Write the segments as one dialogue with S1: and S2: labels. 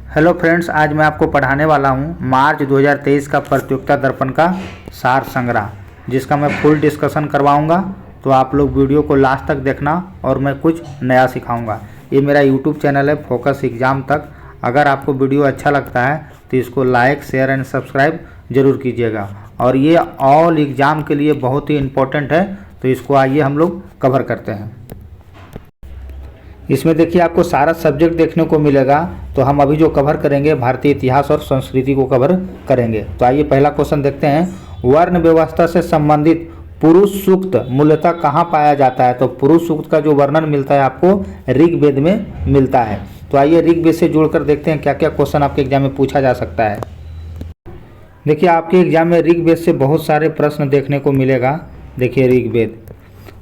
S1: Hello friends, आज मैं आपको पढ़ाने वाला हूं मार्च 2023 का प्रतियोगिता दर्पण का सार संग्रह, जिसका मैं फुल डिस्कशन करवाऊंगा। तो आप लोग वीडियो को लास्ट तक देखना और मैं कुछ नया सिखाऊंगा। ये मेरा यूट्यूब चैनल है फोकस एग्ज़ाम तक। अगर आपको वीडियो अच्छा लगता है तो इसको लाइक, शेयर एंड सब्सक्राइब जरूर कीजिएगा। और ये ऑल एग्ज़ाम के लिए बहुत ही इम्पोर्टेंट है, तो इसको आइए हम लोग कवर करते हैं। इसमें देखिए आपको सारा सब्जेक्ट देखने को मिलेगा। तो हम अभी जो कवर करेंगे भारतीय इतिहास और संस्कृति को कवर करेंगे। तो आइए पहला क्वेश्चन देखते हैं। वर्ण व्यवस्था से संबंधित पुरुष सूक्त मूलतः कहाँ पाया जाता है? तो पुरुष सूक्त का जो वर्णन मिलता है आपको ऋग्वेद में मिलता है। तो आइए ऋग्वेद से जुड़कर देखते हैं क्या क्या क्वेश्चन आपके एग्जाम में पूछा जा सकता है। देखिए आपके एग्जाम में ऋग्वेद से बहुत सारे प्रश्न देखने को मिलेगा। देखिए ऋग्वेद,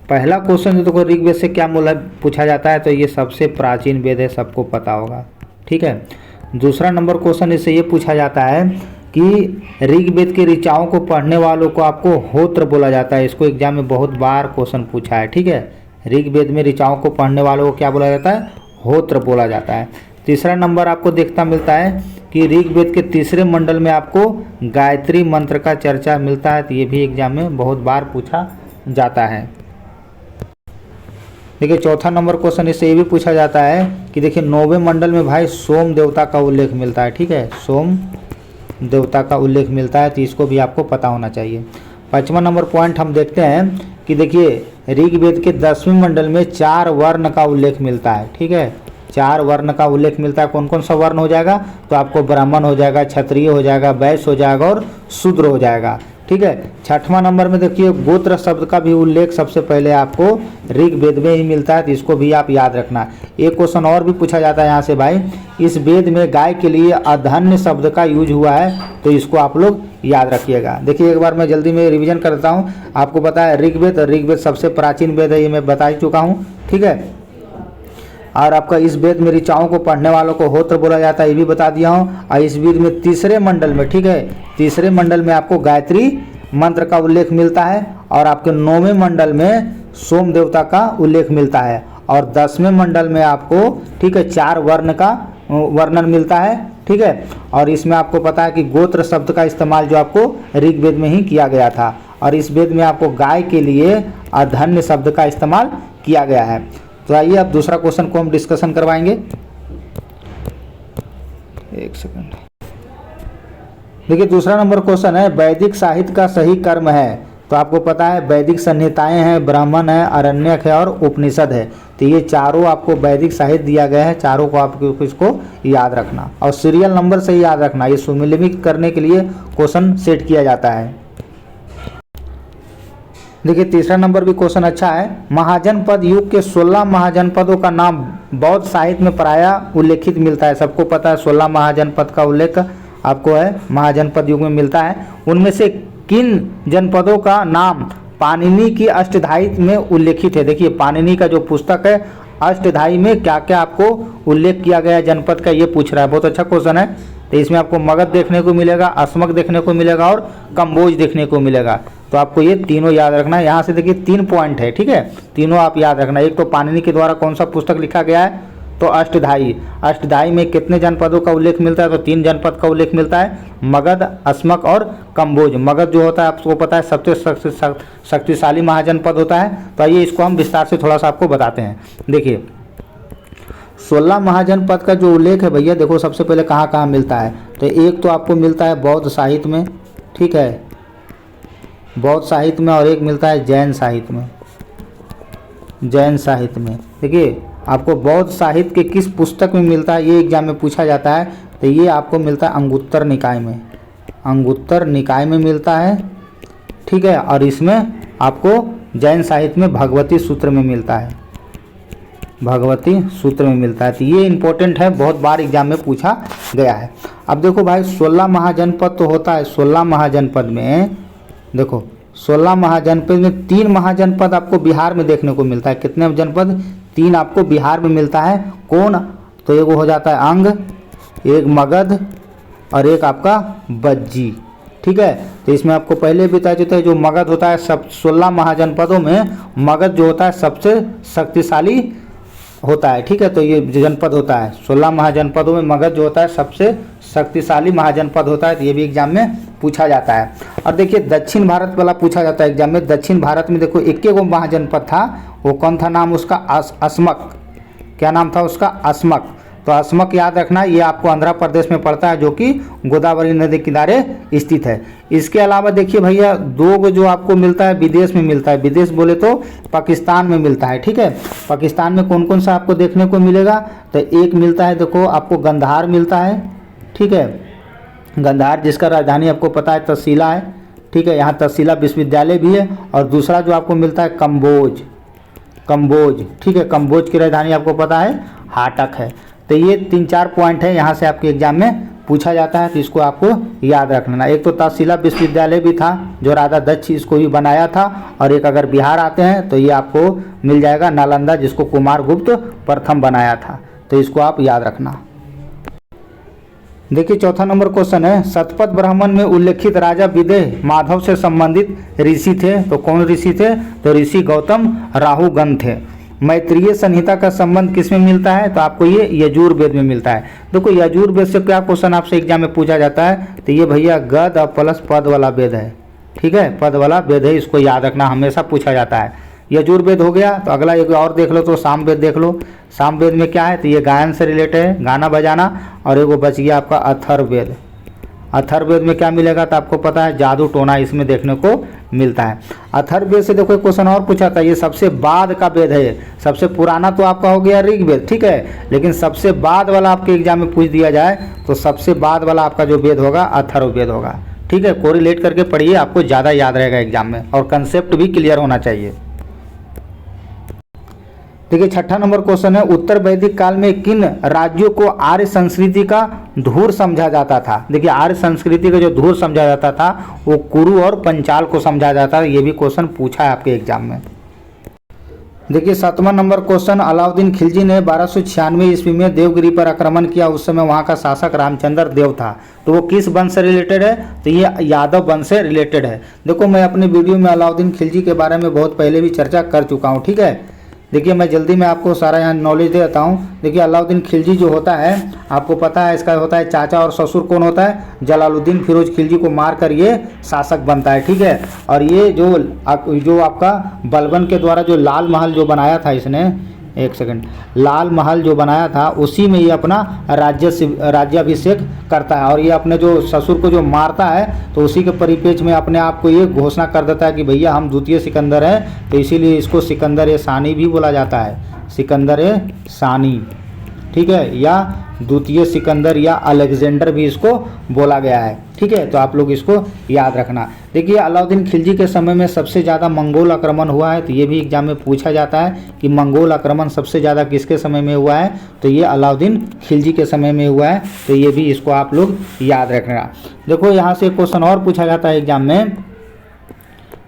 S1: पहला क्वेश्चन जो देखो ऋग्वेद से क्या मूल पूछा जाता है? तो ये सबसे प्राचीन वेद है, सबको पता होगा, ठीक है। दूसरा नंबर क्वेश्चन इससे ये पूछा जाता है कि ऋग्वेद के ऋचाओं को पढ़ने वालों को आपको होत्र बोला जाता है। इसको एग्जाम में बहुत बार क्वेश्चन पूछा है, ठीक है। ऋग्वेद में ऋचाओं को पढ़ने वालों को क्या बोला जाता है? होत्र बोला जाता है। तीसरा नंबर आपको देखता मिलता है कि ऋग्वेद के तीसरे मंडल में आपको गायत्री मंत्र का चर्चा मिलता है। तो ये भी एग्जाम में बहुत बार पूछा जाता है। देखिए चौथा नंबर क्वेश्चन इससे ये भी पूछा जाता है कि देखिए 9वें मंडल में भाई सोम देवता का उल्लेख मिलता है, ठीक है। सोम देवता का उल्लेख मिलता है, तो इसको भी आपको पता होना चाहिए। पांचवा नंबर पॉइंट हम देखते हैं कि देखिए ऋग्वेद के 10वें मंडल में 4 वर्ण का उल्लेख मिलता है, ठीक है। 4 वर्ण का उल्लेख मिलता है। कौन कौन सा वर्ण हो जाएगा? तो आपको ब्राह्मण हो जाएगा, क्षत्रिय हो जाएगा, वैश्य हो जाएगा और शूद्र हो जाएगा, ठीक है। छठवां नंबर में देखिए गोत्र शब्द का भी उल्लेख सबसे पहले आपको ऋग्वेद में ही मिलता है, तो इसको भी आप याद रखना। एक क्वेश्चन और भी पूछा जाता है यहाँ से भाई, इस वेद में गाय के लिए अधन्य शब्द का यूज हुआ है, तो इसको आप लोग याद रखिएगा। देखिए एक बार मैं जल्दी में रिवीजन करता हूँ। आपको पता है ऋग्वेद सबसे प्राचीन वेद है, ये मैं बता ही चुका हूँ, ठीक है। और आपका इस वेद में ऋचाओं को पढ़ने वालों को होत्र बोला जाता है, ये भी बता दिया हूँ। और इस वेद में तीसरे मंडल में, ठीक है, तीसरे मंडल में आपको गायत्री मंत्र का उल्लेख मिलता है। और आपके 9वें मंडल में सोम देवता का उल्लेख मिलता है। और 10वें मंडल में आपको, ठीक है, 4 वर्ण का वर्णन मिलता है, ठीक है। और इसमें आपको पता है कि गोत्र शब्द का इस्तेमाल जो आपको ऋग्वेद में ही किया गया था। और इस वेद में आपको गाय के लिए अधन्य शब्द का इस्तेमाल किया गया है। तो आइए अब दूसरा क्वेश्चन को हम डिस्कशन करवाएंगे। एक सेकंड। देखिए दूसरा नंबर क्वेश्चन है, वैदिक साहित्य का सही कर्म है? तो आपको पता है वैदिक संहिताएं हैं, ब्राह्मण है, आरण्यक है और उपनिषद है। तो ये चारों आपको वैदिक साहित्य दिया गया है, चारों को आपको इसको याद रखना और सीरियल नंबर से ही याद रखना। ये सुमेलित करने के लिए क्वेश्चन सेट किया जाता है। देखिए तीसरा नंबर भी क्वेश्चन अच्छा है। महाजनपद युग के 16 महाजनपदों का नाम बौद्ध साहित्य में प्रायः उल्लेखित मिलता है। सबको पता है 16 महाजनपद का उल्लेख आपको है महाजनपद युग में मिलता है। उनमें से किन जनपदों का नाम पाणिनि की अष्टधाई में उल्लेखित है? देखिए पाणिनि का जो पुस्तक है अष्टधाई में क्या क्या आपको उल्लेख किया गया है जनपद का, ये पूछ रहा है। बहुत अच्छा क्वेश्चन है। तो इसमें आपको मगध देखने को मिलेगा, अस्मक देखने को मिलेगा और कम्बोज देखने को मिलेगा। तो आपको ये तीनों याद रखना है। यहाँ से देखिए 3 पॉइंट है, ठीक है, तीनों आप याद रखना। एक तो पाणिनि के द्वारा कौन सा पुस्तक लिखा गया है? तो अष्टधाई। अष्टधाई में कितने जनपदों का उल्लेख मिलता है? तो 3 जनपद का उल्लेख मिलता है, मगध, अस्मक और कम्बोज। मगध जो होता है आपको पता है सबसे शक्तिशाली महाजनपद होता है। तो आइए इसको हम विस्तार से थोड़ा सा आपको बताते हैं। देखिए 16 महाजनपद का जो उल्लेख है भैया, देखो सबसे पहले कहाँ कहाँ मिलता है? तो एक तो आपको मिलता है बौद्ध साहित्य में, ठीक है, बौद्ध साहित्य में, और एक मिलता है जैन साहित्य में। जैन साहित्य में देखिए आपको बौद्ध साहित्य के किस पुस्तक में मिलता है, ये एग्जाम में पूछा जाता है। तो ये आपको मिलता है अंगुत्तर निकाय में, अंगुत्तर निकाय में मिलता है, ठीक है। और इसमें आपको जैन साहित्य में भगवती सूत्र में मिलता है, भगवती सूत्र में मिलता है। तो ये इंपॉर्टेंट है, बहुत बार एग्जाम में पूछा गया है। अब देखो भाई 16 महाजनपद तो होता है। 16 महाजनपद में देखो 16 महाजनपद में 3 महाजनपद आपको बिहार में देखने को मिलता है। कितने जनपद? 3 आपको बिहार में मिलता है। कौन? तो एक हो जाता है अंग, एक मगध और एक आपका बज्जी, ठीक है। तो इसमें आपको पहले भी बता चुका है जो मगध होता है सब 16 महाजनपदों में मगध जो होता है सबसे शक्तिशाली होता है, ठीक है। तो ये जनपद होता है 16 महाजनपदों में मगध जो होता है सबसे शक्तिशाली महाजनपद होता है। तो ये भी एग्जाम में पूछा जाता है। और देखिए दक्षिण भारत वाला पूछा जाता है एग्जाम में। दक्षिण भारत में देखो एक गो महाजनपद था, वो कौन था, नाम उसका अस्मक। क्या नाम था उसका, अस्मक। तो अस्मक याद रखना, ये आपको आंध्र प्रदेश में पड़ता है जो कि गोदावरी नदी किनारे स्थित है। इसके अलावा देखिए भैया दो गो जो आपको मिलता है विदेश में मिलता है, विदेश बोले तो पाकिस्तान में मिलता है, ठीक है। पाकिस्तान में कौन कौन सा आपको देखने को मिलेगा, तो एक मिलता है देखो आपको गंधार मिलता है, ठीक है। गंधार जिसका राजधानी आपको पता है तहसीला है, ठीक है। यहाँ तहसीला विश्वविद्यालय भी है। और दूसरा जो आपको मिलता है कम्बोज, कम्बोज, ठीक है। कम्बोज की राजधानी आपको पता है हाटक है। तो ये 3-4 पॉइंट है यहाँ से आपके एग्जाम में पूछा जाता है, तो इसको आपको याद रखना। एक तो तहसीला विश्वविद्यालय भी था जो राजा दक्ष इसको भी बनाया था। और एक अगर बिहार आते हैं तो ये आपको मिल जाएगा नालंदा, जिसको कुमारगुप्त प्रथम बनाया था। तो इसको आप याद रखना। देखिए चौथा नंबर क्वेश्चन है, शतपथ ब्राह्मण में उल्लेखित राजा विदेह माधव से संबंधित ऋषि थे। तो कौन ऋषि थे, तो ऋषि गौतम राहुगण थे। मैत्रेय संहिता का संबंध किस में मिलता है, तो आपको ये यजुर्वेद में मिलता है। देखो यजुर्वेद से क्या क्वेश्चन आपसे एग्जाम में पूछा जाता है, तो ये भैया गद और प्लस पद वाला वेद है, ठीक है। पद वाला वेद है, इसको याद रखना, हमेशा पूछा जाता है। यजुर्वेद हो गया, तो अगला एक और देख लो, तो सामवेद देख लो। सामवेद में क्या है, तो ये गायन से रिलेटेड है, गाना बजाना। और एगो बच गया आपका अथर्ववेद। अथर्ववेद में क्या मिलेगा, तो आपको पता है जादू टोना इसमें देखने को मिलता है। अथर्ववेद से देखो क्वेश्चन और पूछा था, ये सबसे बाद का वेद है। सबसे पुराना तो आपका हो गया ऋग्वेद, ठीक है। लेकिन सबसे बाद वाला आपके एग्जाम में पूछ दिया जाए तो सबसे बाद वाला आपका जो वेद होगा अथर्ववेद होगा, ठीक है। कोरिलेट करके पढ़िए, आपको ज़्यादा याद रहेगा एग्जाम में, और कंसेप्ट भी क्लियर होना चाहिए। देखिए छठा नंबर क्वेश्चन है, उत्तर वैदिक काल में किन राज्यों को आर्य संस्कृति का धूर समझा जाता था। देखिए आर्य संस्कृति का जो धूर समझा जाता था वो कुरु और पंचाल को समझा जाता था। ये भी क्वेश्चन पूछा है आपके एग्जाम में। देखिए 7वां नंबर क्वेश्चन, अलाउद्दीन खिलजी ने 1296 ईस्वी में देवगिरी पर आक्रमण किया। उस समय वहाँ का शासक रामचंद्र देव था। तो वो किस वंश से रिलेटेड है, तो ये यादव वंश से रिलेटेड है। देखो मैं अपने वीडियो में अलाउद्दीन खिलजी के बारे में बहुत पहले भी चर्चा कर चुका हूँ, ठीक है। देखिए मैं जल्दी में आपको सारा यहाँ नॉलेज दे देता हूँ। देखिए अलाउद्दीन खिलजी जो होता है आपको पता है, इसका होता है चाचा और ससुर कौन होता है, जलालुद्दीन फिरोज खिलजी को मार कर ये शासक बनता है, ठीक है। और ये जो आपका बलबन के द्वारा जो लाल महल जो बनाया था इसने, एक सेकंड, लाल महल जो बनाया था उसी में ये अपना राज्याभिषेक करता है। और ये अपने जो ससुर को जो मारता है तो उसी के परिप्रेक्ष्य में अपने आप को ये घोषणा कर देता है कि भैया हम द्वितीय सिकंदर हैं। तो इसीलिए इसको सिकंदर-ए-सानी भी बोला जाता है, सिकंदर-ए-सानी, ठीक है। या द्वितीय सिकंदर या अलेक्जेंडर भी इसको बोला गया है, ठीक है। तो आप लोग इसको याद रखना। देखिए अलाउद्दीन खिलजी के समय में सबसे ज़्यादा मंगोल आक्रमण हुआ है। तो ये भी एग्जाम में पूछा जाता है कि मंगोल आक्रमण सबसे ज़्यादा किसके समय में हुआ है, तो ये अलाउद्दीन खिलजी के समय में हुआ है। तो ये भी इसको आप लोग याद रखना। देखो यहाँ से क्वेश्चन और पूछा जाता है एग्जाम में।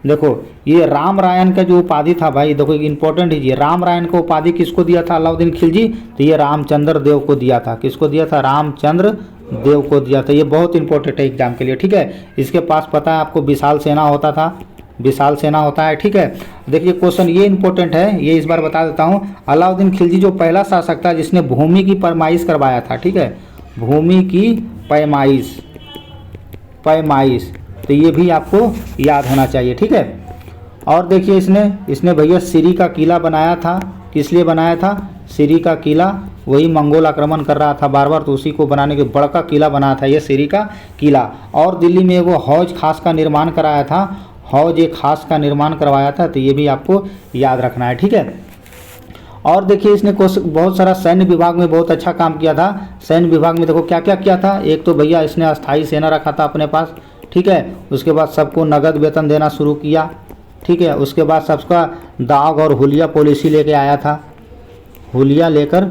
S1: देखो ये राम रायन का जो उपाधि था भाई, देखो इंपॉर्टेंट है, ये राम रायन का उपाधि किसको दिया था अलाउद्दीन खिलजी, तो ये रामचंद्र देव को दिया था। किसको दिया था, रामचंद्र देव को दिया था। ये बहुत इंपॉर्टेंट है एग्जाम के लिए, ठीक है। इसके पास पता है आपको विशाल सेना होता था, विशाल सेना होता है, ठीक है। देखिए क्वेश्चन ये इंपॉर्टेंट है, ये इस बार बता देता हूँ। अलाउद्दीन खिलजी जो पहला शासक था जिसने भूमि की पैमाइश करवाया था, ठीक है, भूमि की पैमाइश, तो ये भी आपको याद होना चाहिए, ठीक है। और देखिए इसने भैया सिरी का किला बनाया था। किस लिए बनाया था, सिरी का किला, वही मंगोल आक्रमण कर रहा था बार बार, तो उसी को बनाने के बड़ा किला बनाया था ये सिरी का किला। और दिल्ली में वो हौज खास का निर्माण कराया था, हौज एक खास का निर्माण करवाया था। तो ये भी आपको याद रखना है, ठीक है। और देखिए इसने बहुत सारा सैन्य विभाग में बहुत अच्छा काम किया था। सैन्य विभाग में देखो क्या क्या किया था। एक तो भैया इसने अस्थाई सेना रखा था अपने पास, ठीक है। उसके बाद सबको नगद वेतन देना शुरू किया, ठीक है। उसके बाद सबका दाग और हुलिया पॉलिसी लेके आया था, हुलिया लेकर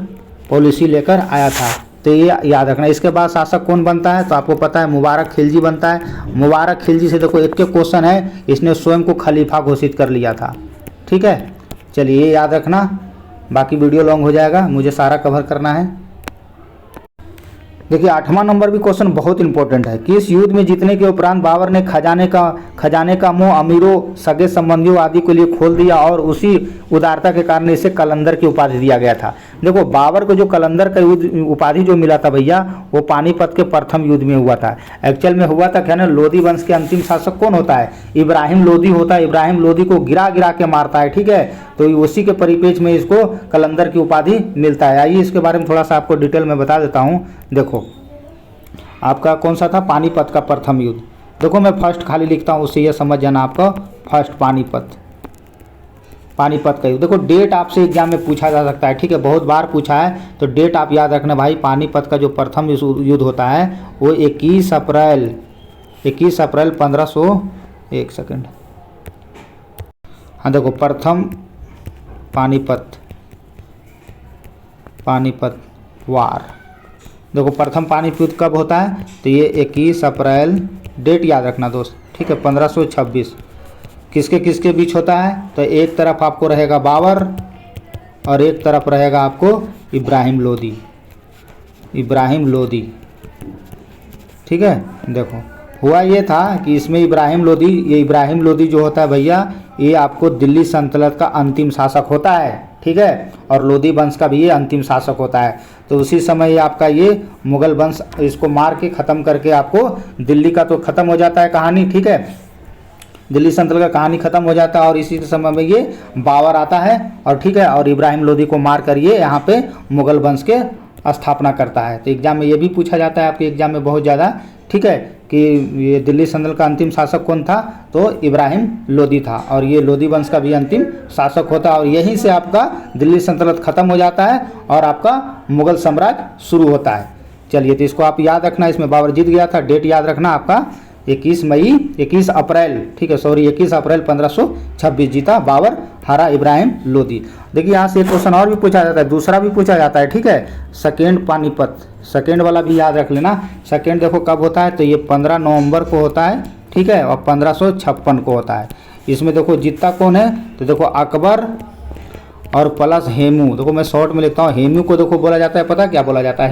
S1: पॉलिसी लेकर आया था। तो ये याद रखना। इसके बाद शासक कौन बनता है, तो आपको पता है मुबारक खिलजी बनता है। मुबारक खिलजी से देखो एक क्वेश्चन है, इसने स्वयं को खलीफा घोषित कर लिया था, ठीक है। चलिए ये याद रखना, बाकी वीडियो लॉन्ग हो जाएगा, मुझे सारा कवर करना है। देखिए 8वां नंबर भी क्वेश्चन बहुत इंपॉर्टेंट है। कि इस युद्ध में जीतने के उपरांत बाबर ने खजाने का मुंह अमीरों, सगे संबंधियों आदि के लिए खोल दिया और उसी उदारता के कारण इसे कलंदर की उपाधि दिया गया था। देखो बाबर को जो कलंदर का युद्ध उपाधि जो मिला था भैया, वो पानीपत के प्रथम युद्ध में हुआ था। एक्चुअल में हुआ था क्या ना, लोधी वंश के अंतिम शासक कौन होता है, इब्राहिम लोधी होता है। इब्राहिम लोधी को गिरा गिरा के मारता है, ठीक है। तो उसी के परिपेक्ष में इसको कलंदर की उपाधि मिलता है। आइए इसके बारे में थोड़ा सा आपको डिटेल में बता देता हूँ। देखो आपका कौन सा था, पानीपत का प्रथम युद्ध। देखो मैं फर्स्ट खाली लिखता हूँ, उससे यह समझ जाना आपका, फर्स्ट पानीपत का युद्ध। देखो डेट आपसे एग्जाम में पूछा जा सकता है, ठीक है, बहुत बार पूछा है, तो डेट आप याद रखना भाई। पानीपत का जो प्रथम युद्ध होता है वो 21 अप्रैल 1500, एक सेकंड, हाँ देखो प्रथम पानीपत वार। देखो प्रथम पानीपत युद्ध कब होता है, तो ये 21 अप्रैल, डेट याद रखना दोस्त, ठीक है, 1526। किसके किसके बीच होता है, तो एक तरफ आपको रहेगा बाबर और एक तरफ रहेगा आपको इब्राहिम लोधी, ठीक है। देखो हुआ ये था कि इसमें इब्राहिम लोधी जो होता है भैया, ये आपको दिल्ली सल्तनत का अंतिम शासक होता है, ठीक है, और लोधी वंश का भी ये अंतिम शासक होता है। तो उसी समय आपका ये मुगल वंश इसको मार के ख़त्म करके आपको दिल्ली का तो ख़त्म हो जाता है कहानी, ठीक है, दिल्ली सल्तनत का कहानी खत्म हो जाता है। और इसी समय में ये बाबर आता है और ठीक है, और इब्राहिम लोधी को मार कर ये यहाँ पे मुगल वंश के स्थापना करता है। तो एग्जाम में ये भी पूछा जाता है आपके एग्जाम में बहुत ज़्यादा, ठीक है, कि ये दिल्ली सल्तनत का अंतिम शासक कौन था, तो इब्राहिम लोधी था, और ये लोधी वंश का भी अंतिम शासक होता है। और यहीं से आपका दिल्ली सल्तनत खत्म हो जाता है और आपका मुगल साम्राज्य शुरू होता है। चलिए, तो इसको आप याद रखना, इसमें बाबर जीत गया था। डेट याद रखना आपका 21 अप्रैल, ठीक है, 21 अप्रैल 1526 जीता बाबर, हारा इब्राहिम लोधी। देखिए यहाँ से एक क्वेश्चन और भी पूछा जाता है, दूसरा भी पूछा जाता है, ठीक है, सेकेंड पानीपत, सेकेंड वाला भी याद रख लेना। सेकेंड देखो कब होता है, तो ये 15 नवंबर को होता है, ठीक है, और 1556 को होता है। इसमें देखो जीतता कौन है, तो देखो अकबर और प्लस हेमू। देखो मैं शॉर्ट में लिखता हूँ, हेमू को देखो बोला जाता है, पता क्या बोला जाता है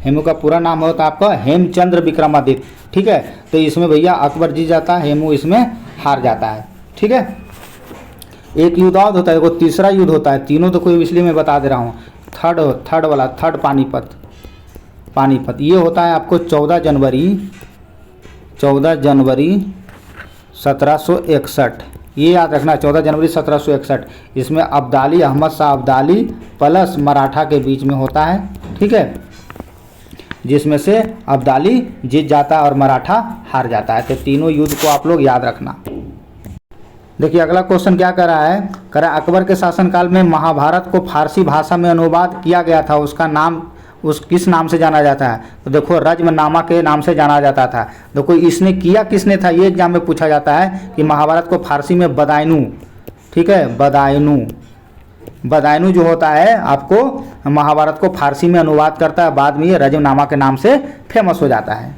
S1: हेमू का पूरा नाम होता है आपका हेमचंद्र विक्रमादित्य, ठीक है। तो इसमें भैया अकबर जीत जाता है, हेमू इसमें हार जाता है, ठीक है। एक युद्ध और होता है, देखो तीसरा युद्ध होता है, तीनों तो कोई इसलिए मैं बता दे रहा हूँ। थर्ड पानीपत ये होता है आपको 14 जनवरी 1761, ये याद रखना, 14 जनवरी 1761। इसमें अब्दाली, अहमद शाह अब्दाली प्लस मराठा के बीच में होता है, ठीक है, जिसमें से अब्दाली जीत जाता है और मराठा हार जाता है। तो तीनों युद्ध को आप लोग याद रखना। देखिए अगला क्वेश्चन क्या कर रहा है, अकबर के शासनकाल में महाभारत को फारसी भाषा में अनुवाद किया गया था, उसका नाम किस नाम से जाना जाता है, तो देखो रज्मनामा के नाम से जाना जाता था। देखो इसने किया किसने था, ये एग्जाम में पूछा जाता है कि महाभारत को फारसी में बदायूं, ठीक है, बदायूं जो होता है आपको महाभारत को फारसी में अनुवाद करता है, बाद में ये रज्मनामा के नाम से फेमस हो जाता है।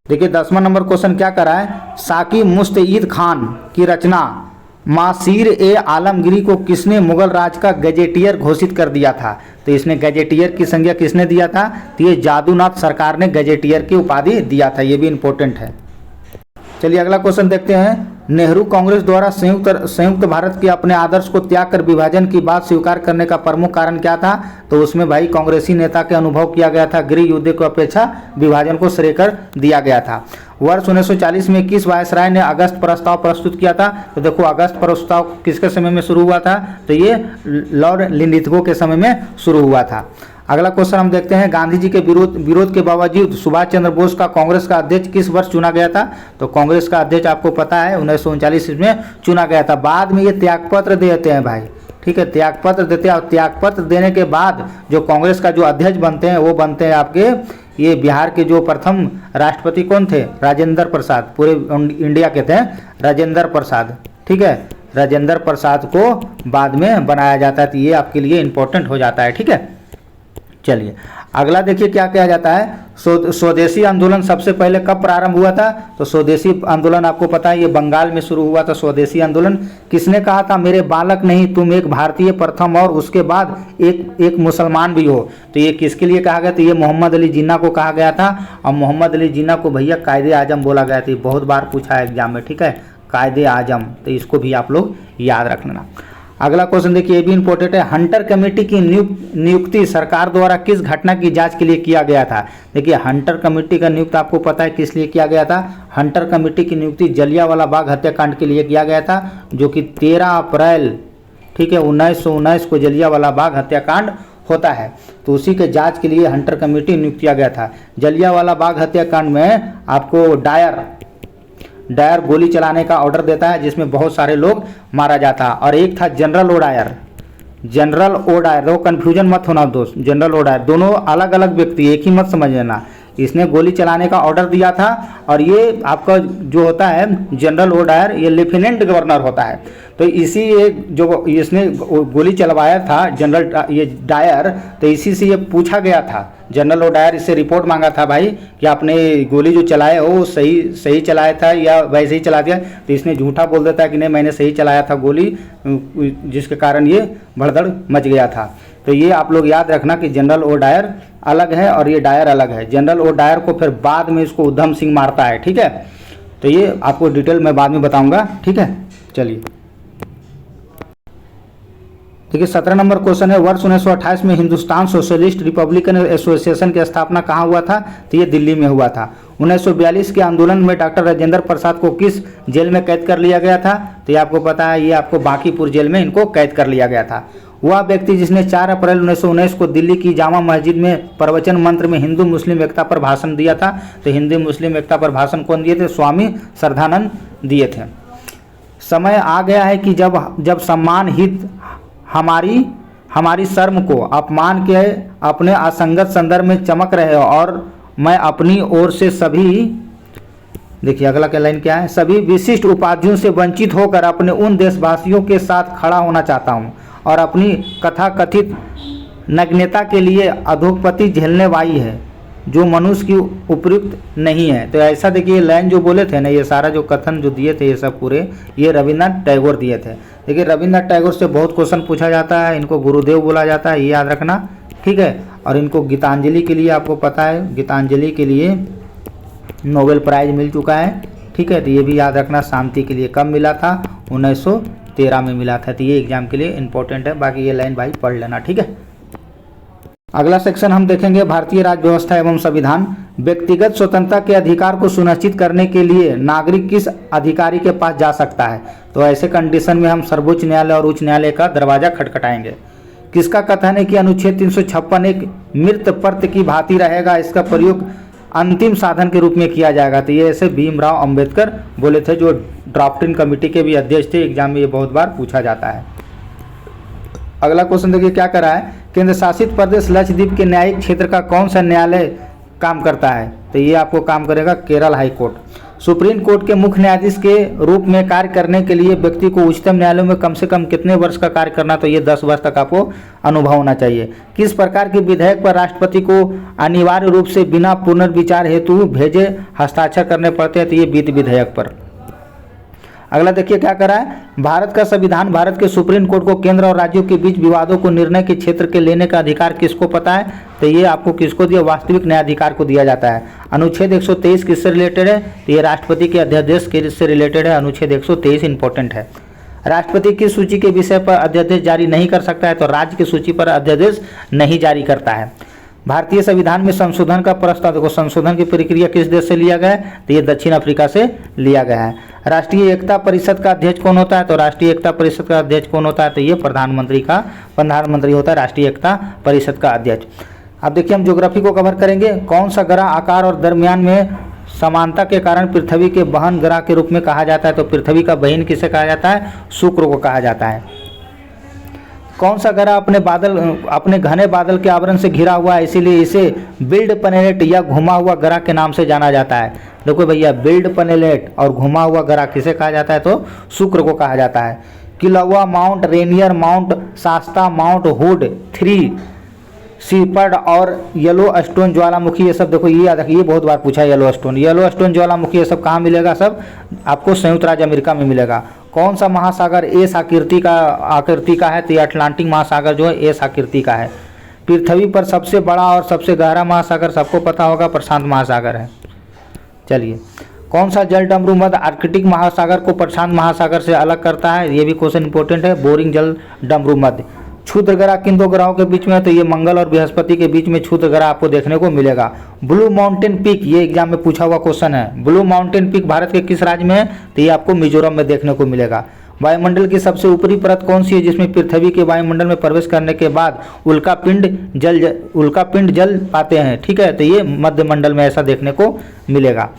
S1: देखिए 10वां नंबर क्वेश्चन क्या कर रहा है, साकी मुस्तईद खान की रचना मासीर ए आलमगिरी को किसने मुगल राज का गजेटियर घोषित कर दिया था, तो इसने गजेटियर की संज्ञा किसने दिया था, तो ये जादूनाथ सरकार ने गजेटियर की उपाधि दिया था, ये भी इम्पोर्टेंट है। चलिए अगला क्वेश्चन देखते हैं, नेहरू कांग्रेस द्वारा संयुक्त भारत के अपने आदर्श को त्याग कर विभाजन की बात स्वीकार करने का प्रमुख कारण क्या था, तो उसमें भाई कांग्रेसी नेता के अनुभव किया गया था, गृह युद्ध की अपेक्षा विभाजन को श्रेय कर दिया गया था। वर्ष 1940 में किस वायसराय ने अगस्त प्रस्ताव प्रस्तुत किया था, तो देखो अगस्त प्रस्ताव किसके समय में शुरू हुआ था, तो ये लॉर्ड लिंलिथगो के समय में शुरू हुआ था। अगला क्वेश्चन हम देखते हैं, गांधी जी के विरोध के बावजूद सुभाष चंद्र बोस का कांग्रेस का अध्यक्ष किस वर्ष चुना गया था, तो कांग्रेस का अध्यक्ष आपको पता है 1939 में चुना गया था। बाद में ये त्यागपत्र देते हैं भाई, ठीक है, त्यागपत्र देते हैं, और त्यागपत्र देने के बाद जो कांग्रेस का जो अध्यक्ष बनते हैं वो बनते हैं आपके ये बिहार के जो प्रथम राष्ट्रपति कौन थे, राजेंद्र प्रसाद, पूरे इंडिया के थे राजेंद्र प्रसाद, ठीक है, राजेंद्र प्रसाद को बाद में बनाया जाता है। तो ये आपके लिए इंपॉर्टेंट हो जाता है, ठीक है। चलिए अगला देखिए क्या किया जाता है, स्वदेशी आंदोलन सबसे पहले कब प्रारंभ हुआ था, तो स्वदेशी आंदोलन आपको पता है ये बंगाल में शुरू हुआ था। स्वदेशी आंदोलन किसने कहा था, मेरे बालक नहीं तुम एक भारतीय प्रथम और उसके बाद एक मुसलमान भी हो, तो ये किसके लिए कहा गया, तो ये मोहम्मद अली जिन्ना को कहा गया था। और मोहम्मद अली जिन्ना को भैया कायदे आजम बोला गया था, बहुत बार पूछा है एग्जाम में, ठीक है, कायदे आजम, तो इसको भी आप लोग याद रख लेना। अगला क्वेश्चन देखिए, ये भी इंपॉर्टेंट है। हंटर कमेटी की नियुक्ति सरकार द्वारा किस घटना की जांच के लिए किया गया था? देखिए, हंटर कमेटी का नियुक्त आपको पता है किस लिए किया गया था? हंटर कमेटी की नियुक्ति जलियांवाला बाग हत्याकांड के लिए किया गया था, जो कि 13 अप्रैल, ठीक है, 1919 को जलियांवाला बाग हत्याकांड होता है। तो उसी के जांच के लिए हंटर कमेटी नियुक्त किया गया था। जलियांवाला बाग हत्याकांड में आपको डायर गोली चलाने का ऑर्डर देता है, जिसमें बहुत सारे लोग मारा जाता है। और एक था जनरल ओ डायर, वो कन्फ्यूजन मत होना दोस्त, जनरल ओ डायर, दोनों अलग अलग व्यक्ति, एक ही मत समझ लेना। इसने गोली चलाने का ऑर्डर दिया था, और ये आपका जो होता है जनरल ओ डायर, ये लेफ्टिनेंट गवर्नर होता है। तो इसी एक जो इसने गोली चलवाया था जनरल ये डायर, तो इसी से ये पूछा गया था, जनरल ओ डायर इससे रिपोर्ट मांगा था, भाई कि आपने गोली जो चलाए हो सही चलाया था या वैसे ही चला दिया? तो इसने झूठा बोल देता है कि नहीं, मैंने सही चलाया था गोली, जिसके कारण ये भगदड़ मच गया था। तो ये आप लोग याद रखना कि जनरल ओ डायर अलग है और ये डायर अलग है। जनरल ओ डायर को फिर बाद में इसको उधम सिंह मारता है, ठीक है। तो ये आपको डिटेल मैं बाद में बताऊंगा, ठीक है। चलिए देखिए, 17 नंबर क्वेश्चन है, वर्ष 1928 में हिंदुस्तान सोशलिस्ट रिपब्लिकन एसोसिएशन की स्थापना कहाँ हुआ था? तो ये दिल्ली में हुआ था। 1942 के आंदोलन में डॉक्टर राजेंद्र प्रसाद को किस जेल में कैद कर लिया गया था? तो ये आपको पता है, ये आपको बांकीपुर जेल में इनको कैद कर लिया गया था। वह व्यक्ति जिसने 4 अप्रैल 1919 को दिल्ली की जामा मस्जिद में प्रवचन मंत्र में हिंदू मुस्लिम एकता पर भाषण दिया था। तो हिंदू मुस्लिम एकता पर भाषण कौन दिए थे? स्वामी श्रद्धानंद दिए थे। समय आ गया है कि जब सम्मान हित हमारी शर्म को अपमान के अपने असंगत संदर्भ में चमक रहे हो, और मैं अपनी ओर से सभी, देखिए अगला क्या लाइन क्या है, सभी विशिष्ट उपाधियों से वंचित होकर अपने उन देशवासियों के साथ खड़ा होना चाहता हूं, और अपनी कथा कथित नग्नता के लिए अधोपति झेलने वाली है, जो मनुष्य की उपयुक्त नहीं है। तो ऐसा देखिए, लाइन जो बोले थे ना, ये सारा जो कथन जो दिए थे, ये सब पूरे ये रविन्द्रनाथ टैगोर दिए थे। देखिए, रविन्द्रनाथ टैगोर से बहुत क्वेश्चन पूछा जाता है, इनको गुरुदेव बोला जाता है, ये याद रखना, ठीक है। और इनको गीतांजलि के लिए आपको पता है, गीतांजलि के लिए नोबेल प्राइज मिल चुका है, ठीक है। तो ये भी याद रखना, शांति के लिए कब मिला था? 1913 में मिला था। तो ये एग्जाम के लिए इंपॉर्टेंट है, बाकी ये लाइन भाई पढ़ लेना, ठीक है। अगला सेक्शन हम देखेंगे, भारतीय राज्य व्यवस्था एवं संविधान। व्यक्तिगत स्वतंत्रता के अधिकार को सुनिश्चित करने के लिए नागरिक किस अधिकारी के पास जा सकता है? तो ऐसे कंडीशन में हम सर्वोच्च न्यायालय और उच्च न्यायालय का दरवाजा खटखटाएंगे। किसका कथन है कि अनुच्छेद 356 एक मृत पर्त की भांति रहेगा, इसका प्रयोग अंतिम साधन के रूप में किया जाएगा? तो ये ऐसे भीमराव अंबेडकर बोले थे, जो ड्राफ्टिंग कमेटी के भी अध्यक्ष थे। एग्जाम में ये बहुत बार पूछा जाता है। अगला क्वेश्चन देखिए क्या करा है, केंद्र शासित प्रदेश लक्षद्वीप के न्यायिक क्षेत्र का कौन सा न्यायालय काम करता है? तो ये आपको काम करेगा Kerala high court. Supreme court के मुख्य न्यायाधीश के रूप में कार्य करने के लिए व्यक्ति को उच्चतम न्यायालय में कम से कम कितने वर्ष का कार्य करना? तो ये 10 वर्ष तक आपको अनुभव होना चाहिए। किस प्रकार के विधेयक पर राष्ट्रपति को अनिवार्य रूप से बिना पुनर्विचार हेतु भेजे हस्ताक्षर करने पड़ते हैं? तो ये वित्त विधेयक पर। अगला देखिए क्या करा है, भारत का संविधान भारत के सुप्रीम कोर्ट को केंद्र और राज्यों के बीच विवादों को निर्णय के क्षेत्र के लेने का अधिकार किसको पता है? तो ये आपको किसको दिया? वास्तविक न्यायाधिकार को दिया जाता है। अनुच्छेद 123 किससे रिलेटेड है? तो ये राष्ट्रपति के अध्यादेश से रिलेटेड है। अनुच्छेद 123 इंपॉर्टेंट है। राष्ट्रपति किस सूची के विषय पर अध्यादेश जारी नहीं कर सकता है? तो राज्य की सूची पर अध्यादेश नहीं जारी करता है। भारतीय संविधान में संशोधन का प्रस्ताव, देखो संशोधन की प्रक्रिया किस देश से लिया गया है? तो ये दक्षिण अफ्रीका से लिया गया है। राष्ट्रीय एकता परिषद का अध्यक्ष कौन होता है? तो राष्ट्रीय एकता परिषद का अध्यक्ष कौन होता है? तो ये प्रधानमंत्री होता है राष्ट्रीय एकता परिषद का अध्यक्ष। अब देखिए हम ज्योग्राफी को कवर करेंगे। कौन सा ग्रह आकार और दरमियान में समानता के कारण पृथ्वी के बहन ग्रह के रूप में कहा जाता है? तो पृथ्वी का बहन किसे कहा जाता है? शुक्र को कहा जाता है। कौन सा ग्रह अपने घने बादल के आवरण से घिरा हुआ है, इसीलिए इसे बिल्ड प्लैनेट या घुमा हुआ ग्रह के नाम से जाना जाता है? देखो भैया, बिल्ड प्लैनेट और घुमा हुआ ग्रह किसे कहा जाता है? तो शुक्र को कहा जाता है। Kilauea, mount Rainier, mount Shasta, mount Hood, 3 सीपर्ड और येलो स्टोन ज्वालामुखी, ये सब देखो ये याद रखिए, ये बहुत बार पूछा है। येलो स्टोन ज्वालामुखी ये सब कहाँ मिलेगा? सब आपको संयुक्त राज्य अमेरिका में मिलेगा। कौन सा महासागर एस आकृति का है? तो ये अटलांटिक महासागर जो है एस आकृति का है। पृथ्वी पर सबसे बड़ा और सबसे गहरा महासागर सबको पता होगा, प्रशांत महासागर है। चलिए, कौन सा जल डमरू मध्य आर्कटिक महासागर को प्रशांत महासागर से अलग करता है? ये भी क्वेश्चन इंपॉर्टेंट है। बोरिंग जल डमरू मध्य। क्षुद्र ग्रह किन दो ग्रहों के बीच में है? तो ये मंगल और बृहस्पति के बीच में क्षुद्र ग्रह आपको देखने को मिलेगा। ब्लू माउंटेन पीक, ये एग्जाम में पूछा हुआ क्वेश्चन है। ब्लू माउंटेन पीक भारत के किस राज्य में है? तो ये आपको मिजोरम में देखने को मिलेगा। वायुमंडल की सबसे ऊपरी परत कौन सी है जिसमें पृथ्वी के वायुमंडल में प्रवेश करने के बाद उल्कापिंड जल पाते हैं? ठीक है, तो ये मध्य मंडल में ऐसा देखने को मिलेगा।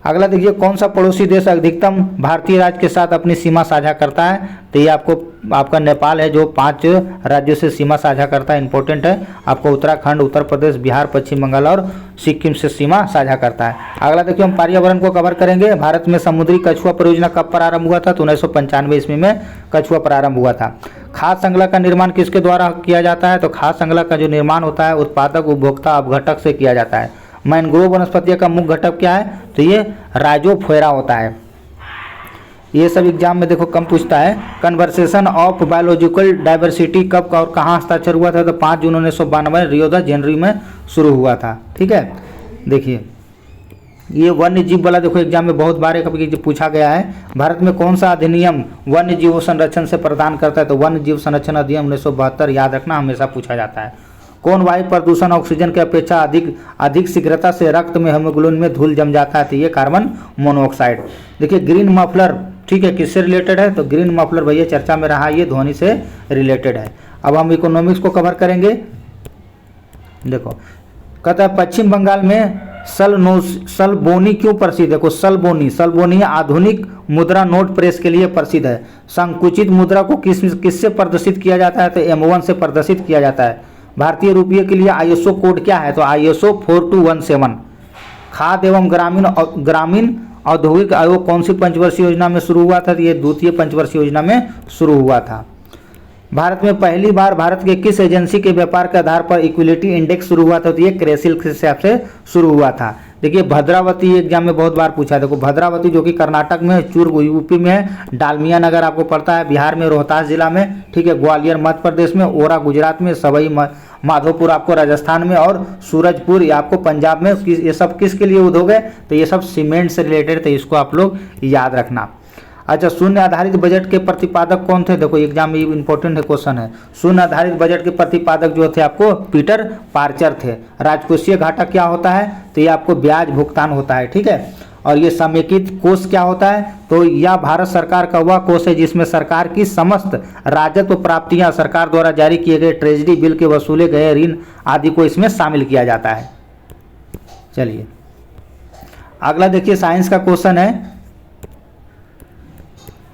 S1: अगला देखिए, कौन सा पड़ोसी देश अधिकतम भारतीय राज्य के साथ अपनी सीमा साझा करता है? तो ये आपका नेपाल है जो 5 राज्यों से सीमा साझा करता है। इंपॉर्टेंट है। आपको उत्तराखंड, उत्तर प्रदेश, बिहार, पश्चिम बंगाल और सिक्किम से सीमा साझा करता है। अगला देखिए, हम पर्यावरण को कवर करेंगे। भारत में समुद्री कछुआ परियोजना कब प्रारंभ हुआ था? तो 1995 ईस्वी में कछुआ प्रारंभ हुआ था। खाद्य श्रृंखला का निर्माण किसके द्वारा किया जाता है? तो खाद्य श्रृंखला का जो निर्माण होता है उत्पादक, उपभोक्ता, अपघटक से किया जाता है। मैंग्रोव वनस्पतियों का मुख्य घटक क्या है? तो ये राइजोफोरा होता है। ये सब एग्जाम में देखो कम पूछता है। कन्वर्सेशन ऑफ बायोलॉजिकल डाइवर्सिटी कब और कहाँ हस्ताक्षर हुआ था? तो 5 जून 1992 रियो द जेनेरो में शुरू हुआ था। ठीक है, देखिए ये वन्य जीव वाला देखो एग्जाम में बहुत बार कभी पूछा गया है। भारत में कौन सा अधिनियम वन्य जीवों संरक्षण से प्रदान करता है? तो वन्य जीव संरक्षण अधिनियम 1972, याद रखना, हमेशा पूछा जाता है। कौन वायु प्रदूषण ऑक्सीजन की अपेक्षा अधिक शीघ्रता से रक्त में हीमोग्लोबिन में धूल जम जाता है? तो ये कार्बन मोनोऑक्साइड। देखिए ग्रीन मफलर, ठीक है, किससे रिलेटेड है? तो ग्रीन मफलर भैया चर्चा में रहा, ये ध्वनि से रिलेटेड है। अब हम इकोनॉमिक्स को कवर करेंगे। देखो कहता है पश्चिम बंगाल में सलबोनी क्यों प्रसिद्ध है? देखो सलबोनी आधुनिक मुद्रा नोट प्रेस के लिए प्रसिद्ध है। संकुचित मुद्रा को किससे प्रदर्शित किया जाता है? तो M1 से प्रदर्शित किया जाता है। भारतीय रुपये के लिए ISO कोड क्या है? तो ISO 4217। खाद्य एवं ग्रामीण औद्योगिक आयोग कौन सी पंचवर्षीय योजना में शुरू हुआ था? तो ये द्वितीय पंचवर्षीय योजना में शुरू हुआ था। भारत में पहली बार भारत के किस एजेंसी के व्यापार के आधार पर इक्विलिटी इंडेक्स शुरू हुआ था? तो ये क्रेसिल के हिसाब से शुरू हुआ था। देखिए भद्रावती एग्जाम में बहुत बार पूछा है। देखो भद्रावती जो कि कर्नाटक में है, चूर्ग यूपी में है, डालमिया नगर आपको पड़ता है बिहार में, रोहतास जिला में, ठीक है, ग्वालियर मध्य प्रदेश में, ओरा गुजरात में, सवाई माधोपुर आपको राजस्थान में और सूरजपुर आपको पंजाब में। ये सब किसके लिए उद्योग है? तो ये सब सीमेंट से रिलेटेड, तो इसको आप लोग याद रखना। अच्छा, शून्य आधारित बजट के प्रतिपादक कौन थे? देखो एग्जाम में इंपॉर्टेंट है क्वेश्चन है। शून्य आधारित बजट के प्रतिपादक जो थे आपको पीटर पार्कर थे। राजकोषीय घाटा क्या होता है? तो ये आपको ब्याज भुगतान होता है। ठीक है, और ये समेकित कोष क्या होता है? तो यह भारत सरकार का वह कोष है जिसमें सरकार की समस्त राजस्व प्राप्तियां, सरकार द्वारा जारी किए गए ट्रेजरी बिल के वसूले गए ऋण आदि को इसमें शामिल किया जाता है। चलिए अगला देखिए, साइंस का क्वेश्चन है।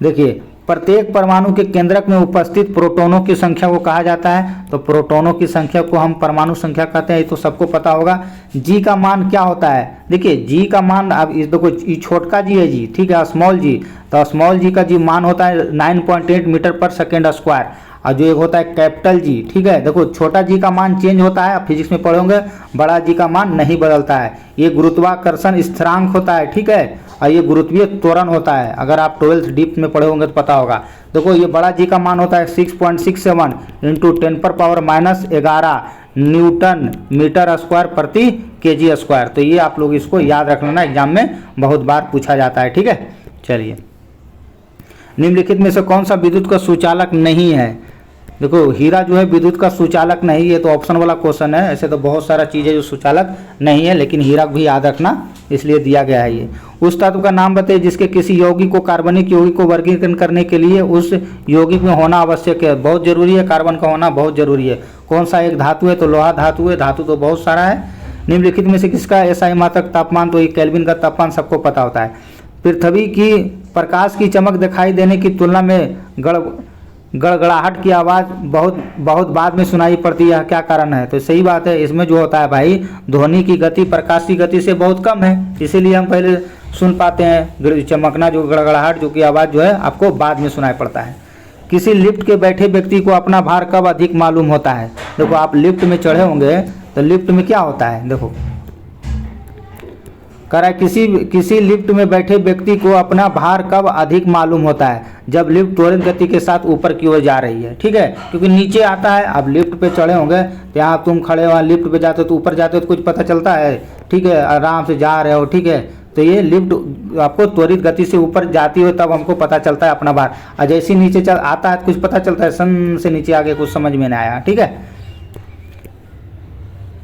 S1: देखिए प्रत्येक परमाणु के केंद्रक में उपस्थित प्रोटॉनों की संख्या को कहा जाता है? तो प्रोटॉनों की संख्या को हम परमाणु संख्या कहते हैं, ये तो सबको पता होगा। जी का मान क्या होता है? देखिए जी का मान, अब इस देखो ये छोटका जी है जी, ठीक है, स्मॉल जी, तो स्मॉल जी का जी मान होता है 9.8 मीटर पर सेकेंड स्क्वायर। और जो एक होता है कैपिटल जी, ठीक है, देखो छोटा जी का मान चेंज होता है, फिजिक्स में पढ़ोगे, बड़ा जी का मान नहीं बदलता है। ये गुरुत्वाकर्षण स्थिरांक होता है, ठीक है, और ये गुरुत्वीय त्वरण होता है। अगर आप 12th डीप में पढ़े होंगे तो पता होगा। देखो ये बड़ा जी का मान होता है 6.67 इंटू 10⁻11 न्यूटन मीटर स्क्वायर प्रति केजी स्क्वायर। तो ये आप लोग इसको याद रख लेना, एग्जाम में बहुत बार पूछा जाता है। ठीक है, चलिए निम्नलिखित में से कौन सा विद्युत का सुचालक नहीं है? देखो हीरा जो है विद्युत का सुचालक नहीं है, तो ऑप्शन वाला क्वेश्चन है। ऐसे तो बहुत सारा चीज़ है जो सुचालक नहीं है, लेकिन हीरा भी याद रखना इसलिए दिया गया है। ये उस तत्व का नाम बताइए जिसके किसी यौगिक को कार्बनिक यौगिक को वर्गीकरण करने के लिए उस यौगिक में होना आवश्यक है, बहुत जरूरी है, कार्बन का होना बहुत जरूरी है। कौन सा एक धातु है? तो लोहा धातु है। धातु तो बहुत सारा है। निम्नलिखित में से किसका SI मात्रक तापमान? तो ये केल्विन का तापमान सबको पता होता है। पृथ्वी की प्रकाश की चमक दिखाई देने की तुलना में गड़गड़ाहट की आवाज़ बहुत बाद में सुनाई पड़ती है, क्या कारण है? तो सही बात है, इसमें जो होता है भाई ध्वनि की गति प्रकाश की गति से बहुत कम है, इसीलिए हम पहले सुन पाते हैं चमकना, जो गड़गड़ाहट जो की आवाज़ जो है आपको बाद में सुनाई पड़ता है। किसी लिफ्ट के बैठे व्यक्ति को अपना भार कब अधिक मालूम होता है? देखो आप लिफ्ट में चढ़े होंगे तो लिफ्ट में क्या होता है, देखो कह रहा है किसी लिफ्ट में बैठे व्यक्ति को अपना भार कब अधिक मालूम होता है? जब लिफ्ट त्वरित गति के साथ ऊपर की ओर जा रही है। ठीक है, क्योंकि नीचे आता है, आप लिफ्ट पे चढ़े होंगे तो यहाँ तुम खड़े हो, लिफ्ट पे जाते हो तो ऊपर जाते हो तो कुछ पता चलता है, ठीक है, आराम से जा रहे हो, ठीक है, तो ये लिफ्ट आपको त्वरित गति से ऊपर जाती हो तब हमको पता चलता है अपना भार, और जैसे ही नीचे चल आता है कुछ पता चलता है, सन से नीचे आगे कुछ समझ में नहीं आया। ठीक है।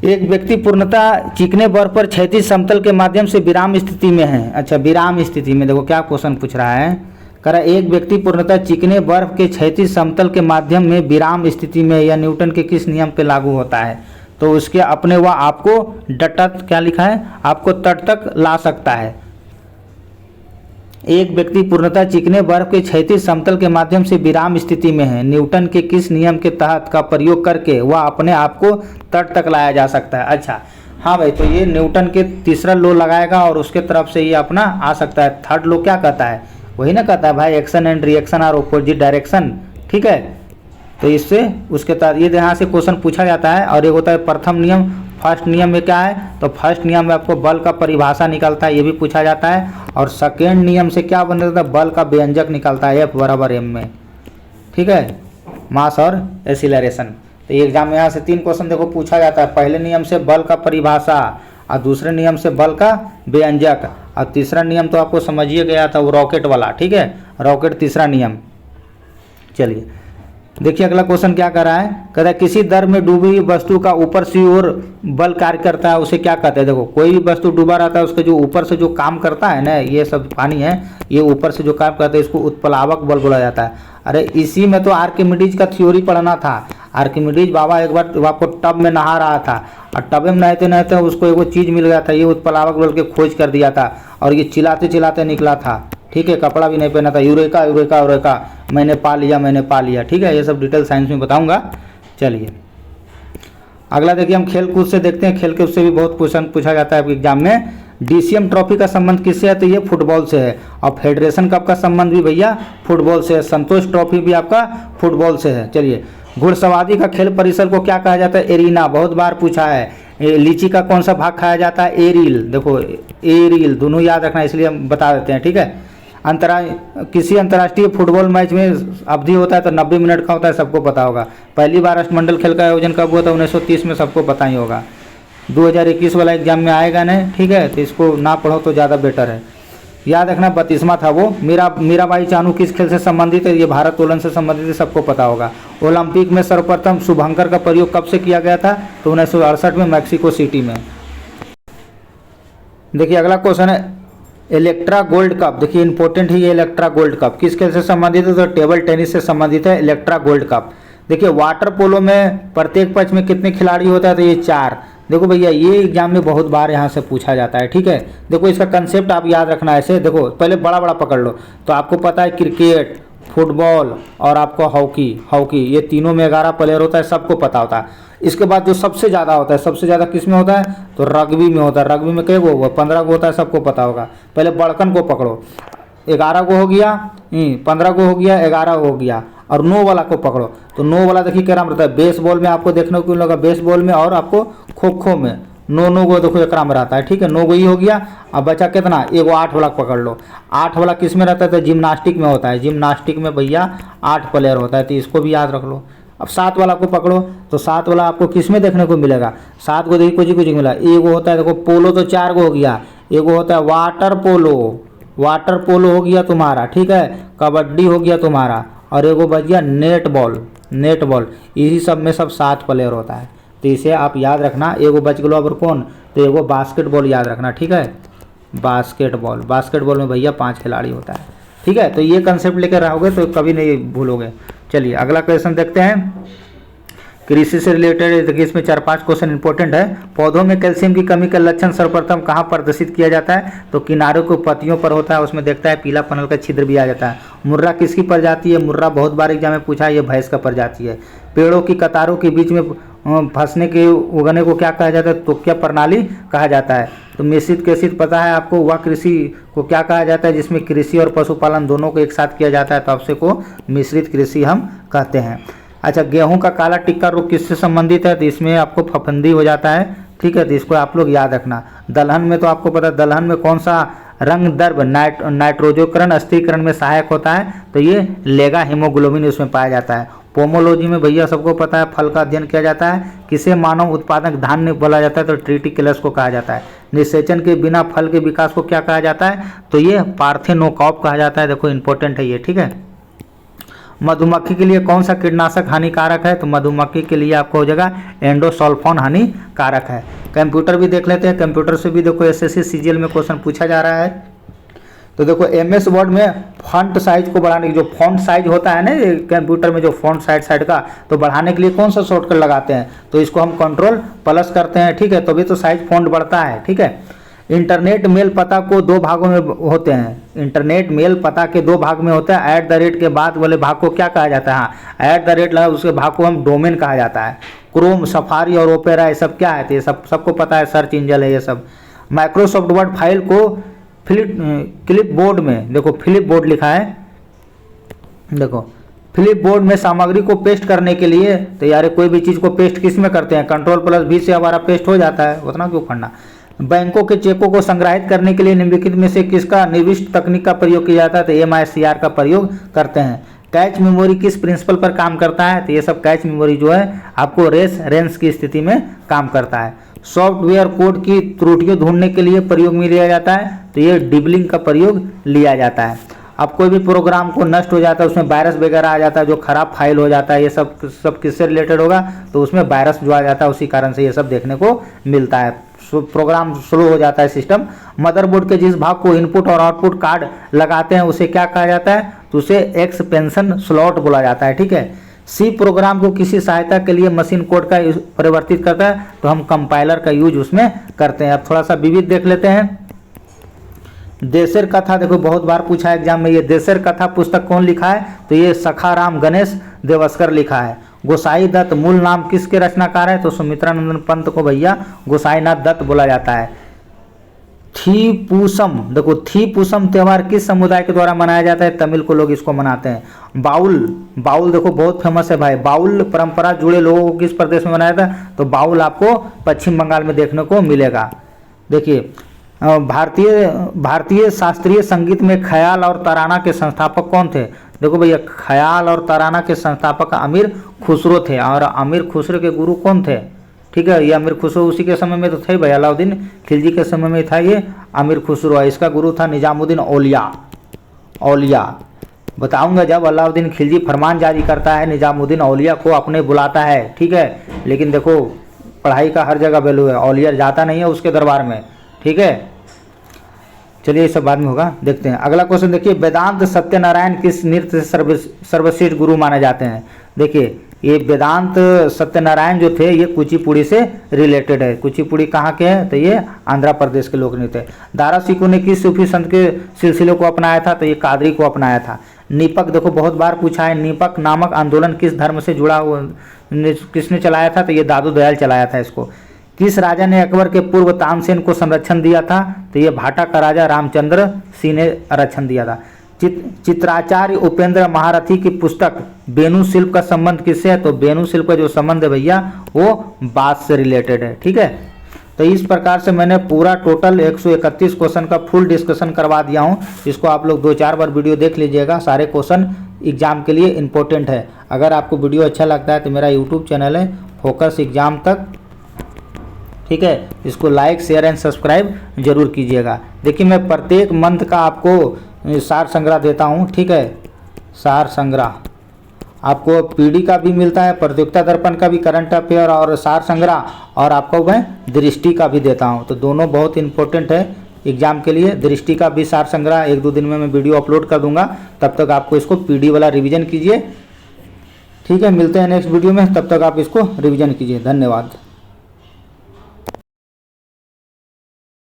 S1: एक व्यक्ति पूर्णतः चिकने बर्फ पर क्षैतिज समतल के माध्यम से विराम स्थिति में है। अच्छा, विराम स्थिति में देखो क्या क्वेश्चन पूछ रहा है, कह रहा एक व्यक्ति पूर्णतः चिकने बर्फ के क्षैतिज समतल के माध्यम में विराम स्थिति में, या न्यूटन के किस नियम पे लागू होता है? तो उसके अपने वह आपको डटत क्या लिखा है, आपको तट तक ला सकता है। एक व्यक्ति पूर्णतः चिकने बर्फ के क्षैतिज समतल के माध्यम से विराम स्थिति में है, न्यूटन के किस नियम के तहत का प्रयोग करके वह अपने आप को तट तक लाया जा सकता है? अच्छा हाँ भाई, तो ये न्यूटन के तीसरा लॉ लगाएगा और उसके तरफ से ये अपना आ सकता है। थर्ड लॉ क्या कहता है, वही ना कहता है भाई, action and reaction are opposite direction. ठीक है, तो इससे उसके तहत ये यहाँ से क्वेश्चन पूछा जाता है। और एक होता है प्रथम नियम, फर्स्ट नियम में क्या है, तो फर्स्ट नियम में आपको बल का परिभाषा निकलता है, ये भी पूछा जाता है। और सेकेंड नियम से क्या बन जाता है, बल का व्यंजक निकलता है, F बराबर m में। ठीक है, मास और एक्सीलरेशन। तो ये एग्जाम में यहाँ से 3 क्वेश्चन देखो पूछा जाता है। पहले नियम से बल का परिभाषा, और दूसरे नियम से बल का व्यंजक, और तीसरा नियम तो आपको समझिए गया था वो रॉकेट वाला। ठीक है, रॉकेट तीसरा नियम। चलिए देखिए अगला क्वेश्चन क्या कर रहा है, कहता है किसी दर में डूबी हुई वस्तु का ऊपर से ओर बल कार्य करता है, उसे क्या कहते हैं? देखो कोई भी वस्तु डूबा रहता है, उसके जो ऊपर से जो काम करता है ना, ये सब पानी है, ये ऊपर से जो काम करता है इसको उत्प्लावक बल बोला जाता है। अरे इसी में तो आर्किमिडीज का थ्योरी पढ़ना था। आर्किमिडीज बाबा एक बार आपको टब में नहा रहा था, और टब में नहाते नहाते उसको एक चीज़ मिल गया था, ये उत्प्लावक बल के खोज कर दिया था, और ये चिल्लाते चिल्लाते निकला था। ठीक है, कपड़ा भी नहीं पहना था, यूरेका यूरेका यूरेका, मैंने पा लिया मैंने पा लिया। ठीक है, ये सब डिटेल साइंस में बताऊंगा। चलिए अगला देखिए, हम खेल कूद से देखते हैं। खेल कूद से भी बहुत क्वेश्चन पूछा जाता है एग्जाम में। डीसीएम ट्रॉफी का संबंध किससे है, तो ये फुटबॉल से है। और फेडरेशन कप का संबंध भी भैया फुटबॉल से है। संतोष ट्रॉफी भी आपका फुटबॉल से है। चलिए, घुड़सवारी का खेल परिसर को क्या कहा जाता है, एरिना, बहुत बार पूछा है। लीची का कौन सा भाग खाया जाता है, एरील। देखो एरील दोनों याद रखना, इसलिए हम बता देते हैं। ठीक है, किसी अंतर्राष्ट्रीय फुटबॉल मैच में अवधि होता है तो 90 मिनट का होता है, सबको पता होगा। पहली बार राष्ट्रमंडल खेल का आयोजन कब हुआ था, 1930 में, सबको पता ही होगा। 2021 वाला एग्जाम में आएगा नहीं। ठीक है, तो इसको ना पढ़ो तो ज़्यादा बेटर है। याद रखना 32वां था वो। मीराबाई चानू किस खेल से संबंधित है, ये भारोत्तोलन से संबंधित है, सबको पता होगा। ओलंपिक में सर्वप्रथम शुभंकर का प्रयोग कब से किया गया था, तो 1968 में मैक्सिको सिटी में। देखिए अगला क्वेश्चन है इलेक्ट्रा गोल्ड कप। देखिए इंपॉर्टेंट है ये इलेक्ट्रा गोल्ड कप, किस खेल से संबंधित है, तो टेबल टेनिस से संबंधित है इलेक्ट्रा गोल्ड कप। देखिए वाटर पोलो में प्रत्येक पक्ष में कितने खिलाड़ी होता है, तो ये 4। देखो भैया ये एग्जाम में बहुत बार यहाँ से पूछा जाता है। ठीक है, देखो इसका कंसेप्ट आप याद रखना ऐसे। देखो पहले बड़ा बड़ा पकड़ लो, तो आपको पता है क्रिकेट, फुटबॉल और आपको हॉकी ये तीनों में 11 प्लेयर होता है, सबको पता होता है। इसके बाद जो सबसे ज़्यादा होता है, सबसे ज़्यादा किस में होता है, तो रग्बी में होता है। रग्बी में कई गो, 15 गो होता है, सबको पता होगा। पहले बड़कन को पकड़ो, 11 गो हो गया, 15 गो हो गया, 11 हो गया। और 9 वाला को पकड़ो, तो 9 वाला देखिए क्या नाम रहता है, बेसबॉल में आपको देखने को मिलेगा, बेसबॉल में और आपको खो खो में 9 गो देखो एक में रहता है। ठीक है, 9 गो ही हो गया। अब बचा कितना, एगो 8 वाला पकड़ लो। 8 वाला किस में रहता है, तो जिम्नास्टिक में होता है। जिम्नास्टिक में भैया 8 प्लेयर होता है, तो इसको भी याद रख लो। अब 7 वाला को पकड़ो, तो 7 वाला आपको किस में देखने को मिलेगा, 7 को देखिए कुछ मिला। एगो होता है देखो पोलो, तो 4 गो हो गया। एगो होता है वाटर पोलो हो गया तुम्हारा। ठीक है, कबड्डी हो गया तुम्हारा, और एगो बच गया नेट बॉल। इसी सब में सब 7 प्लेयर होता है, तो इसे आप याद रखना। एगो बच गलो और कौन, तो एगो बास्केटबॉल याद रखना। ठीक है, बास्केटबॉल में भैया 5 खिलाड़ी होता है। ठीक है, तो ये कंसेप्ट लेकर रहोगे तो कभी नहीं भूलोगे। चलिए अगला क्वेश्चन देखते हैं, कृषि से रिलेटेड। देखिए इसमें 4-5 क्वेश्चन इंपॉर्टेंट है। पौधों में कैल्शियम की कमी का लक्षण सर्वप्रथम कहाँ प्रदर्शित किया जाता है, तो किनारों को पत्तियों पर होता है, उसमें देखता है पीला पनल का छिद्र भी आ जाता है। मुर्रा किसकी प्रजाति है, मुर्रा बहुत बार एग्जाम में पूछा है, ये भैंस का प्रजाति है। पेड़ों की कतारों के बीच में फंसने के उगने को क्या कहा जाता है, तो क्या प्रणाली कहा जाता है। तो मिश्रित कृषि पता है आपको, वह कृषि को क्या कहा जाता है जिसमें कृषि और पशुपालन दोनों को एक साथ किया जाता है, तो आपसे को मिश्रित कृषि हम कहते हैं। अच्छा, गेहूं का काला टिक्का रोग किससे संबंधित है, तो इसमें आपको फफूंदी हो जाता है। ठीक है, तो इसको आप लोग याद रखना। दलहन में तो आपको पता है, दलहन में कौन सा रंग द्रव्य नाइट्रोजोकरण स्थिरीकरण में सहायक होता है, तो ये लेगा हीमोग्लोबिन उसमें पाया जाता है। पोमोलॉजी में भैया सबको पता है फल का अध्ययन किया जाता है। किसे मानव उत्पादक धान्य बोला जाता है? तो ट्रिटिकुलस को कहा जाता है। निषेचन के बिना फल के विकास को क्या कहा जाता है? तो ये पार्थेनोकॉप कहा जाता है। देखो इंपॉर्टेंट है ये, ठीक है। मधुमक्खी के लिए कौन सा कीटनाशक हानिकारक है? तो मधुमक्खी के लिए आपको हो जाएगा एंडोसल्फान हानिकारक है। कंप्यूटर भी देख लेते हैं। कंप्यूटर से भी देखो एसएससी सीजीएल में क्वेश्चन पूछा जा रहा है। तो देखो एमएस वर्ड में फॉन्ट साइज को बढ़ाने की, जो फॉन्ट साइज होता है ना कंप्यूटर में, जो फॉन्ट साइड का, तो बढ़ाने के लिए कौन सा शॉर्टकट लगाते हैं? तो इसको हम कंट्रोल+ करते हैं, ठीक है। तो भी तो साइज फॉन्ट बढ़ता है, ठीक है। इंटरनेट मेल पता को 2 भागों में होते हैं। इंटरनेट मेल पता के 2 भाग में होता है। @ के बाद वाले भाग को क्या कहा जाता है? हाँ, @ लगा उसके भाग को हम डोमेन कहा जाता है। क्रोम, सफारी और ओपेरा ये सब क्या है? तो ये सबको पता है, सर्च इंजन है ये सब। माइक्रोसॉफ्ट वर्ड फाइल को क्लिपबोर्ड में, देखो फ्लिपबोर्ड लिखा है, देखो फ्लिपबोर्ड में सामग्री को पेस्ट करने के लिए, तो यार कोई भी चीज़ को पेस्ट किस में करते हैं? Ctrl+V से हमारा पेस्ट हो जाता है, उतना क्यों करना। बैंकों के चेकों को संग्रहित करने के लिए निम्नलिखित में से किसका निर्दिष्ट तकनीक का प्रयोग किया जाता है? तो MISR का प्रयोग करते हैं। कैच मेमोरी किस प्रिंसिपल पर काम करता है? तो ये सब कैच मेमोरी जो है आपको रेंस की स्थिति में काम करता है। सॉफ्टवेयर कोड की त्रुटियों ढूंढने के लिए प्रयोग में लिया जाता है, तो ये डिबलिंग का प्रयोग लिया जाता है। अब कोई भी प्रोग्राम को नष्ट हो जाता है, उसमें वायरस वगैरह आ जाता है, जो खराब फाइल हो जाता है, ये सब किससे रिलेटेड होगा? तो उसमें वायरस जो आ जाता है, उसी कारण से ये सब देखने को मिलता है। प्रोग्राम स्लो हो जाता है सिस्टम। मदरबोर्ड के जिस भाग को इनपुट और आउटपुट कार्ड लगाते हैं उसे क्या कहा जाता है? तो उसे एक्सपेंशन स्लॉट बोला जाता है, ठीक है। सी प्रोग्राम को किसी सहायता के लिए मशीन कोड का परिवर्तित करता है, तो हम कंपाइलर का यूज उसमें करते हैं। अब थोड़ा सा विविध देख लेते हैं। देशर कथा, देखो बहुत बार पूछा है एग्जाम में, ये देशर कथा पुस्तक कौन लिखा है? तो ये सखाराम गणेश देवस्कर लिखा है। गोसाई दत्त मूल नाम किसके रचनाकार है? तो सुमित्रानंदन पंत को भैया गोसाईनाथ दत्त बोला जाता है। थीपूसम, देखो थीपूसम त्यौहार किस समुदाय के द्वारा मनाया जाता है? तमिल को लोग इसको मनाते हैं। बाउल देखो बहुत फेमस है भाई। बाउल परंपरा जुड़े लोगों को किस प्रदेश में मनाया था? तो बाउल आपको पश्चिम बंगाल में देखने को मिलेगा। देखिए भारतीय शास्त्रीय संगीत में ख्याल और तराना के संस्थापक कौन थे? देखो भैया ख्याल और तराना के संस्थापक अमीर खुसरो थे। और अमीर खुसरो के गुरु कौन थे? ठीक है, ये अमीर खुसरो उसी के समय में तो थे भाई, अलाउद्दीन खिलजी के समय में था ये अमीर खुसरो। इसका गुरु था निजामुद्दीन औलिया। बताऊंगा जब अलाउद्दीन खिलजी फरमान जारी करता है, निजामुद्दीन औलिया को अपने बुलाता है, ठीक है। लेकिन देखो पढ़ाई का हर जगह वैल्यू है, औलिया जाता नहीं है उसके दरबार में, ठीक है। चलिए ये सब बाद में होगा, देखते हैं अगला क्वेश्चन। देखिए वेदांत सत्यनारायण किस नृत्य से सर्वश्रेष्ठ गुरु माने जाते हैं? देखिए ये वेदांत सत्यनारायण जो थे ये कुचिपुड़ी से रिलेटेड है। कुचिपुड़ी कहाँ के हैं? तो ये आंध्र प्रदेश के लोक नृत्य है। दारा सिकों ने किस सूफी संत के सिलसिले को अपनाया था? तो ये कादरी को अपनाया था। नीपक, देखो बहुत बार पूछा है, नीपक नामक आंदोलन किस धर्म से जुड़ा हुआ, किसने चलाया था? तो ये दादू दयाल चलाया था इसको। किस राजा ने अकबर के पूर्व तानसेन को संरक्षण दिया था? तो ये भाटा का राजा रामचंद्र सिंह ने आरक्षण दिया था। चित्राचार्य उपेंद्र महारथी की पुस्तक बेनु शिल्प का संबंध किससे है? तो बेनु शिल्प का जो संबंध है भैया वो बात से रिलेटेड है, ठीक है। तो इस प्रकार से मैंने पूरा टोटल 131 क्वेश्चन का फुल डिस्कशन करवा दिया हूँ। इसको आप लोग 2-4 बार वीडियो देख लीजिएगा, सारे क्वेश्चन एग्जाम के लिए इंपॉर्टेंट है। अगर आपको वीडियो अच्छा लगता है तो मेरा यूट्यूब चैनल है फोकस एग्जाम तक, ठीक है। इसको लाइक शेयर एंड सब्सक्राइब जरूर कीजिएगा। देखिए मैं प्रत्येक मंथ का आपको सार संग्रह देता हूँ, ठीक है। सार संग्रह आपको पीडी का भी मिलता है, प्रतियोगिता दर्पण का भी, करंट अफेयर और सार संग्रह, और आपको मैं दृष्टि का भी देता हूँ। तो दोनों बहुत इंपॉर्टेंट है एग्जाम के लिए। दृष्टि का भी सार संग्रह 1-2 दिन में मैं वीडियो अपलोड कर दूंगा, तब तक आपको इसको पीडी वाला रिवीजन कीजिए, ठीक है। मिलते हैं नेक्स्ट वीडियो में, तब तक आप इसको रिवीजन कीजिए। धन्यवाद।